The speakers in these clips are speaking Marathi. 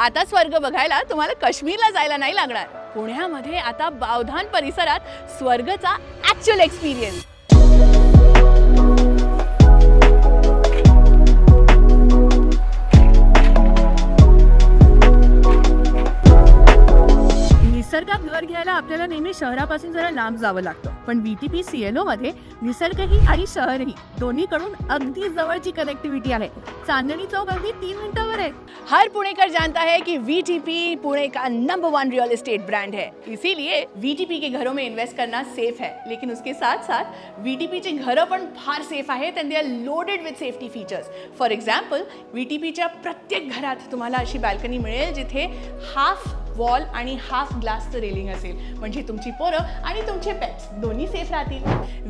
आता स्वर्ग बघायला तुम्हाला काश्मीरला जायला नाही लागणार. पुण्यामध्ये आता बावधान परिसरात स्वर्गचा ॲक्च्युअल एक्सपिरियन्स. निसर्गात घर घ्यायला आपल्याला नेहमी शहरापासून जरा लांब जावं लागतं, पण VTP CLO मध्ये निसर्गही आणि शहरही दोन्हीकडून अगदी जवळची कनेक्टिव्हिटी आहे. चांदणी चौक अगदी 3 मिनिटांवर आहे. हर पुणेकर जानता है कि VTP पुणे का नंबर 1 रियल एस्टेट ब्रांड है. इसीलिए VTP के घरों में इन्वेस्ट करना सेफ है, लेकिन उसके साथ साथ VTP चे घरं पण फार सेफ आहेत and they are loaded with safety features. For example, VTP च्या प्रत्येक घरात तुम्हाला अशी बाल्कनी मिळेल जिथे हाफ वॉल आणि हाफ ग्लासचं रेलिंग असेल, म्हणजे तुमची पोरं आणि तुमचे पेट्स दोन्ही सेफ राहतील.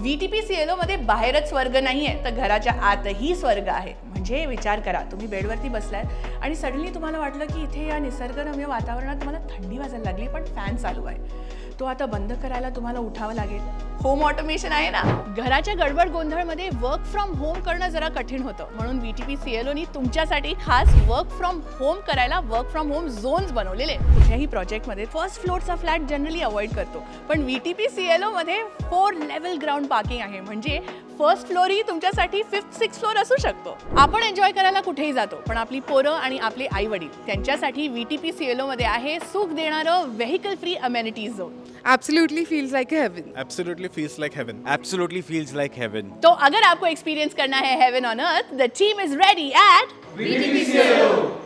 VTP CLO मध्ये बाहेरच स्वर्ग नाही आहे, तर घराच्या आतही स्वर्ग आहे. म्हणजे विचार करा, तुम्ही बेडवरती बसलाय आणि सडनली तुम्हाला वाटलं की इथे या निसर्गरम्य वातावरणात तुम्हाला थंडी वाजायला लागली, पण फॅन चालू आहे. तो आता बंद करायला तुम्हाला उठावं लागेल. होम ऑटोमेशन आहे ना. घराच्या गडबड गोंधळमध्ये वर्क फ्रॉम होम करणं जरा कठीण होतं, म्हणून VTP CLOनी तुमच्यासाठी खास वर्क फ्रॉम होम करायला वर्क फ्रॉम होम झोन्स बनवलेले. कुठल्याही प्रोजेक्टमध्ये फर्स्ट फ्लोअरचा फ्लॅट जनरली अवॉइड करतो, पण VTP CLO मध्ये 4 लेवल ग्राउंड पार्किंग आहे, म्हणजे फर्स्ट फ्लोअरही तुमच्यासाठी 5th 6th फ्लोअर असू शकतो. आपण एन्जॉय करायला कुठेही जातो, पण आपली पोरं आणि आपले आई वडील त्यांच्यासाठी VTP CLO मध्ये आहे सुख देणारं vehicle free amenities zone. Absolutely feels like heaven. Absolutely feels like heaven. Absolutely feels like heaven. तो अगर आपको एक्सपीरियंस करना है heaven on earth, the team is ready eight VTP CLO.